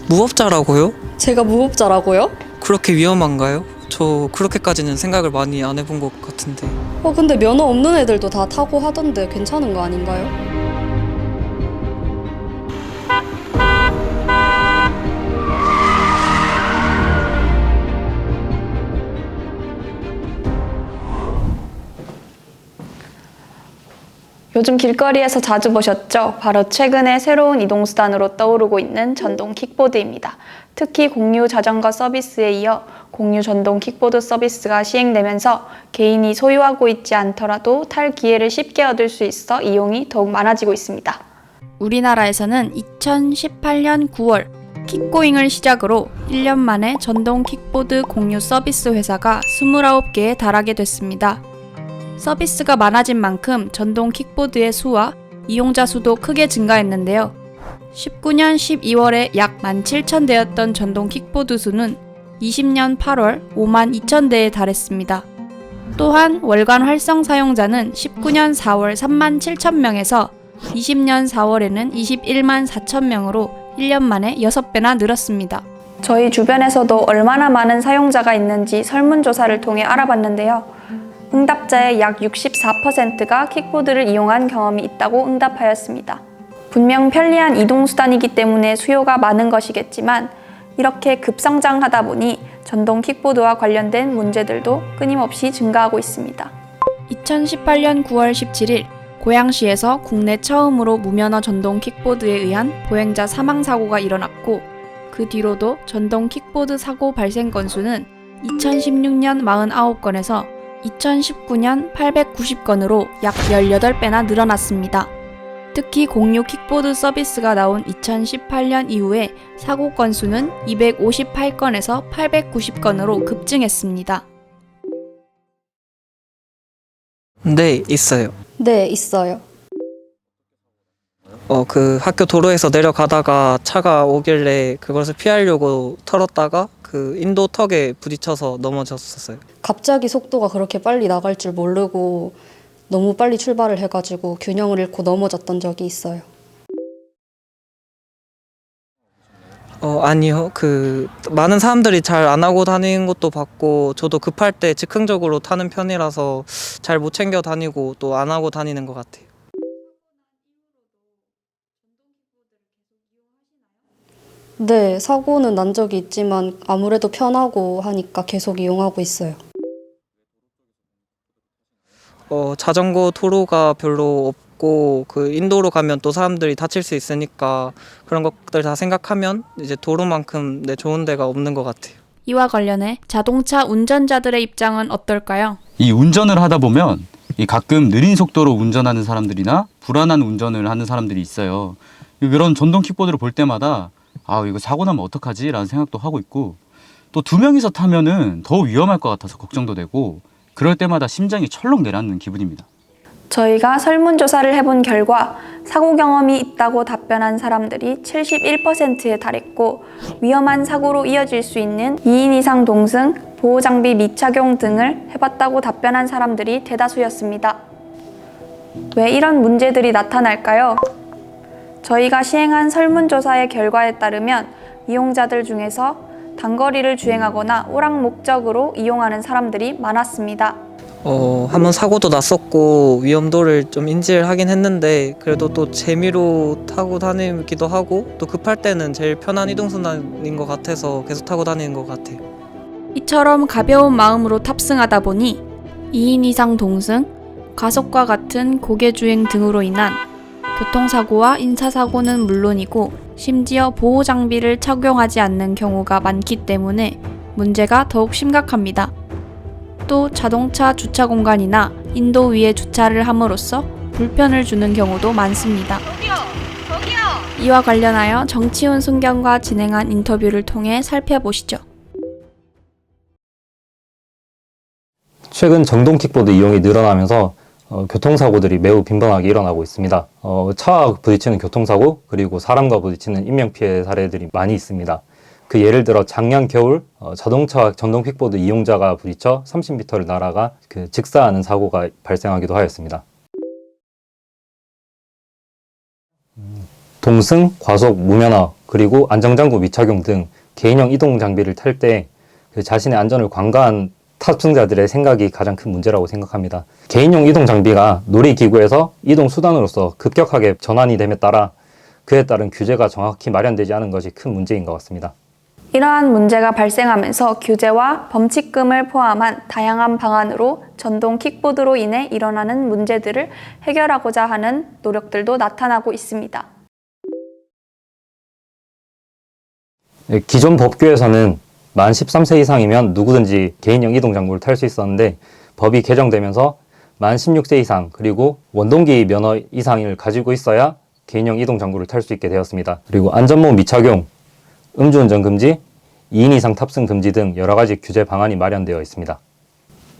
무법자라고요? 제가 무법자라고요? 그렇게 위험한가요? 저 그렇게까지는 생각을 많이 안 해본 것 같은데. 근데 면허 없는 애들도 다 타고 하던데 괜찮은 거 아닌가요? 요즘 길거리에서 자주 보셨죠? 바로 최근에 새로운 이동수단으로 떠오르고 있는 전동 킥보드입니다. 특히 공유 자전거 서비스에 이어 공유 전동 킥보드 서비스가 시행되면서 개인이 소유하고 있지 않더라도 탈 기회를 쉽게 얻을 수 있어 이용이 더욱 많아지고 있습니다. 우리나라에서는 2018년 9월 킥고잉을 시작으로 1년 만에 전동 킥보드 공유 서비스 회사가 29개에 달하게 됐습니다. 서비스가 많아진 만큼 전동 킥보드의 수와 이용자 수도 크게 증가했는데요. 19년 12월에 약 17,000대였던 전동 킥보드 수는 20년 8월 5만 2,000대에 달했습니다. 또한 월간 활성 사용자는 19년 4월 3만 7,000명에서 20년 4월에는 21만 4,000명으로 1년 만에 6배나 늘었습니다. 저희 주변에서도 얼마나 많은 사용자가 있는지 설문조사를 통해 알아봤는데요. 응답자의 약 64%가 킥보드를 이용한 경험이 있다고 응답하였습니다. 분명 편리한 이동수단이기 때문에 수요가 많은 것이겠지만 이렇게 급성장하다 보니 전동 킥보드와 관련된 문제들도 끊임없이 증가하고 있습니다. 2018년 9월 17일 고양시에서 국내 처음으로 무면허 전동 킥보드에 의한 보행자 사망사고가 일어났고 그 뒤로도 전동 킥보드 사고 발생 건수는 2016년 49건에서 2019년 890건으로 약 18배나 늘어났습니다. 특히 공유 킥보드 서비스가 나온 2018년 이후에 사고 건수는 258건에서 890건으로 급증했습니다. 네, 있어요. 네, 있어요. 그 학교 도로에서 내려가다가 차가 오길래 그것을 피하려고 털었다가 그 인도 턱에 부딪혀서 넘어졌었어요. 갑자기 속도가 그렇게 빨리 나갈 줄 모르고 너무 빨리 출발을 해가지고 균형을 잃고 넘어졌던 적이 있어요. 아니요. 많은 사람들이 잘 안 하고 다니는 것도 봤고, 저도 급할 때 즉흥적으로 타는 편이라서 잘 못 챙겨 다니고 또 안 하고 다니는 것 같아요. 네, 사고는 난 적이 있지만 아무래도 편하고 하니까 계속 이용하고 있어요. 자전거 도로가 별로 없고, 인도로 가면 또 사람들이 다칠 수 있으니까 그런 것들 다 생각하면 이제 도로만큼 좋은 데가 없는 것 같아요. 이와 관련해 자동차 운전자들의 입장은 어떨까요? 이 운전을 하다 보면 가끔 느린 속도로 운전하는 사람들이나 불안한 운전을 하는 사람들이 있어요. 그런 전동 킥보드를 볼 때마다 이거 사고 나면 어떡하지? 라는 생각도 하고 있고, 또 두 명이서 타면은 더 위험할 것 같아서 걱정도 되고, 그럴 때마다 심장이 철렁 내려앉는 기분입니다. 저희가 설문조사를 해본 결과 사고 경험이 있다고 답변한 사람들이 71%에 달했고 위험한 사고로 이어질 수 있는 2인 이상 동승, 보호장비 미착용 등을 해봤다고 답변한 사람들이 대다수였습니다. 왜 이런 문제들이 나타날까요? 저희가 시행한 설문조사의 결과에 따르면 이용자들 중에서 단거리를 주행하거나 오락 목적으로 이용하는 사람들이 많았습니다. 한번 사고도 났었고 위험도를 좀 인지를 하긴 했는데, 그래도 또 재미로 타고 다니기도 하고 또 급할 때는 제일 편한 이동수단인 것 같아서 계속 타고 다니는 것 같아요. 이처럼 가벼운 마음으로 탑승하다 보니 2인 이상 동승, 과속과 같은 고개주행 등으로 인한 교통사고와 인사사고는 물론이고 심지어 보호장비를 착용하지 않는 경우가 많기 때문에 문제가 더욱 심각합니다. 또 자동차 주차 공간이나 인도 위에 주차를 함으로써 불편을 주는 경우도 많습니다. 저기요! 이와 관련하여 정치훈 순경과 진행한 인터뷰를 통해 살펴보시죠. 최근 전동 킥보드 이용이 늘어나면서 교통사고들이 매우 빈번하게 일어나고 있습니다. 차와 부딪히는 교통사고, 그리고 사람과 부딪히는 인명피해 사례들이 많이 있습니다. 그 예를 들어 작년 겨울 자동차와 전동 킥보드 이용자가 부딪혀 30m를 날아가 직사하는 사고가 발생하기도 하였습니다. 동승, 과속, 무면허, 그리고 안전장구 미착용 등 개인형 이동 장비를 탈 때 자신의 안전을 관가한 탑승자들의 생각이 가장 큰 문제라고 생각합니다. 개인용 이동 장비가 놀이기구에서 이동 수단으로서 급격하게 전환이 됨에 따라 그에 따른 규제가 정확히 마련되지 않은 것이 큰 문제인 것 같습니다. 이러한 문제가 발생하면서 규제와 범칙금을 포함한 다양한 방안으로 전동 킥보드로 인해 일어나는 문제들을 해결하고자 하는 노력들도 나타나고 있습니다. 기존 법규에서는 만 13세 이상이면 누구든지 개인형 이동 장구를 탈 수 있었는데 법이 개정되면서 만 16세 이상 그리고 원동기 면허 이상을 가지고 있어야 개인형 이동 장구를 탈 수 있게 되었습니다. 그리고 안전모 미착용, 음주운전 금지, 2인 이상 탑승 금지 등 여러 가지 규제 방안이 마련되어 있습니다.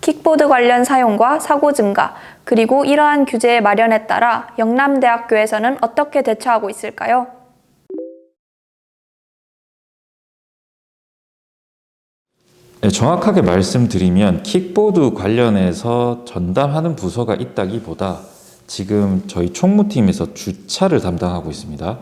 킥보드 관련 사용과 사고 증가, 그리고 이러한 규제의 마련에 따라 영남대학교에서는 어떻게 대처하고 있을까요? 네, 정확하게 말씀드리면 킥보드 관련해서 전담하는 부서가 있다기보다 지금 저희 총무팀에서 주차를 담당하고 있습니다.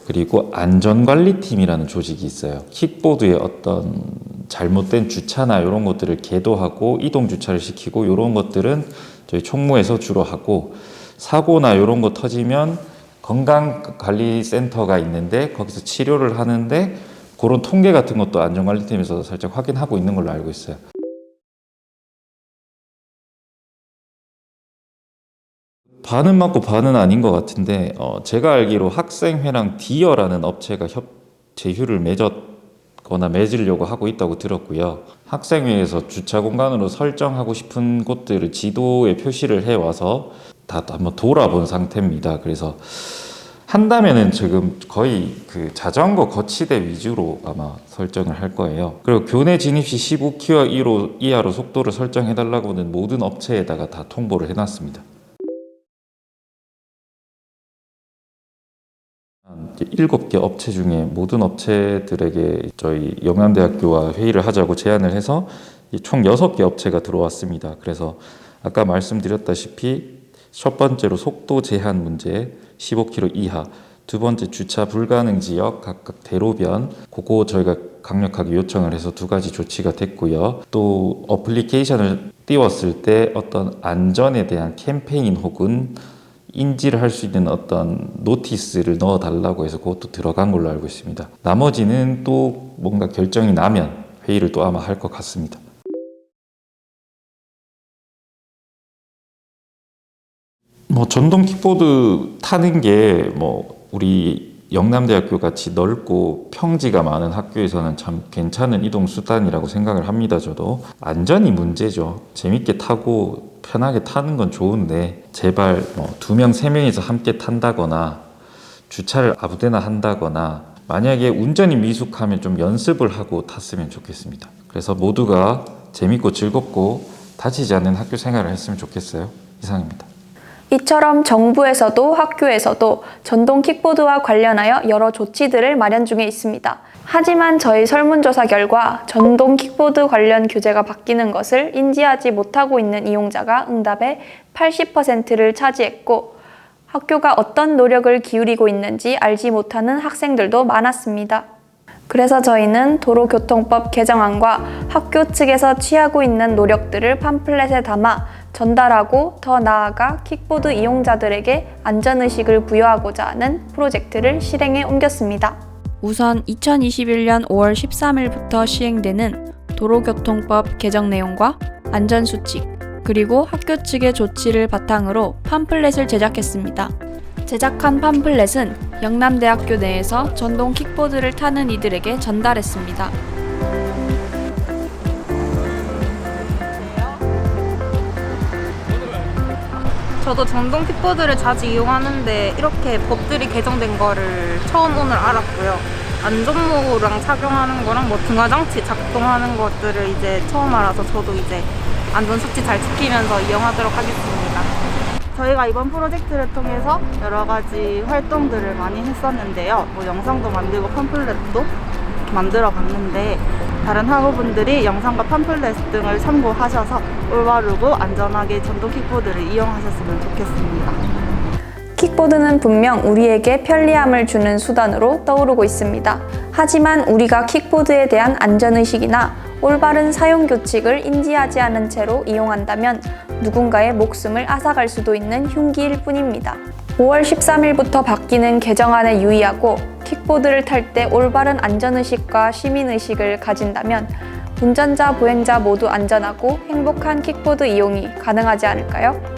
그리고 안전관리팀이라는 조직이 있어요. 킥보드의 어떤 잘못된 주차나 이런 것들을 계도하고 이동 주차를 시키고 이런 것들은 저희 총무에서 주로 하고, 사고나 이런 거 터지면 건강관리센터가 있는데 거기서 치료를 하는데 그런 통계 같은 것도 안전관리팀에서 살짝 확인하고 있는 걸로 알고 있어요. 반은 맞고 반은 아닌 것 같은데, 제가 알기로 학생회랑 디어라는 업체가 제휴를 맺었거나 맺으려고 하고 있다고 들었고요. 학생회에서 주차 공간으로 설정하고 싶은 곳들을 지도에 표시를 해와서 다 한번 돌아본 상태입니다. 그래서 한다면은 지금 거의 그 자전거 거치대 위주로 아마 설정을 할 거예요. 그리고 교내 진입 시 15km 이하로 속도를 설정해달라고는 모든 업체에다가 다 통보를 해놨습니다. 7개 업체 중에 모든 업체들에게 저희 영남대학교와 회의를 하자고 제안을 해서 총 6개 업체가 들어왔습니다. 그래서 아까 말씀드렸다시피 첫 번째로 속도 제한 문제 15km 이하, 두 번째 주차 불가능 지역 각각 대로변, 그거 저희가 강력하게 요청을 해서 2가지 조치가 됐고요. 또 어플리케이션을 띄웠을 때 어떤 안전에 대한 캠페인 혹은 인지를 할 수 있는 어떤 노티스를 넣어달라고 해서 그것도 들어간 걸로 알고 있습니다. 나머지는 또 뭔가 결정이 나면 회의를 또 아마 할 것 같습니다. 전동 킥보드 타는 게 우리 영남대학교 같이 넓고 평지가 많은 학교에서는 참 괜찮은 이동 수단이라고 생각을 합니다. 저도 안전이 문제죠. 재밌게 타고 편하게 타는 건 좋은데 제발 2명, 3명이서 함께 탄다거나 주차를 아무데나 한다거나, 만약에 운전이 미숙하면 좀 연습을 하고 탔으면 좋겠습니다. 그래서 모두가 재밌고 즐겁고 다치지 않는 학교 생활을 했으면 좋겠어요. 이상입니다. 이처럼 정부에서도 학교에서도 전동 킥보드와 관련하여 여러 조치들을 마련 중에 있습니다. 하지만 저희 설문조사 결과 전동 킥보드 관련 규제가 바뀌는 것을 인지하지 못하고 있는 이용자가 응답의 80%를 차지했고, 학교가 어떤 노력을 기울이고 있는지 알지 못하는 학생들도 많았습니다. 그래서 저희는 도로교통법 개정안과 학교 측에서 취하고 있는 노력들을 팜플렛에 담아 전달하고, 더 나아가 킥보드 이용자들에게 안전의식을 부여하고자 하는 프로젝트를 실행에 옮겼습니다. 우선 2021년 5월 13일부터 시행되는 도로교통법 개정 내용과 안전수칙, 그리고 학교 측의 조치를 바탕으로 팜플렛을 제작했습니다. 제작한 팜플렛은 영남대학교 내에서 전동 킥보드를 타는 이들에게 전달했습니다. 저도 전동 킥보드를 자주 이용하는데 이렇게 법들이 개정된 거를 처음 오늘 알았고요. 안전모랑 착용하는 거랑 등화장치 작동하는 것들을 이제 처음 알아서 저도 이제 안전수칙 잘 지키면서 이용하도록 하겠습니다. 저희가 이번 프로젝트를 통해서 여러 가지 활동들을 많이 했었는데요. 영상도 만들고 팜플렛도 만들어 봤는데, 다른 학우분들이 영상과 팜플렛 등을 참고하셔서 올바르고 안전하게 전동 킥보드를 이용하셨으면 좋겠습니다. 킥보드는 분명 우리에게 편리함을 주는 수단으로 떠오르고 있습니다. 하지만 우리가 킥보드에 대한 안전의식이나 올바른 사용 규칙을 인지하지 않은 채로 이용한다면 누군가의 목숨을 앗아갈 수도 있는 흉기일 뿐입니다. 5월 13일부터 바뀌는 개정안에 유의하고 킥보드를 탈 때 올바른 안전의식과 시민의식을 가진다면 운전자, 보행자 모두 안전하고 행복한 킥보드 이용이 가능하지 않을까요?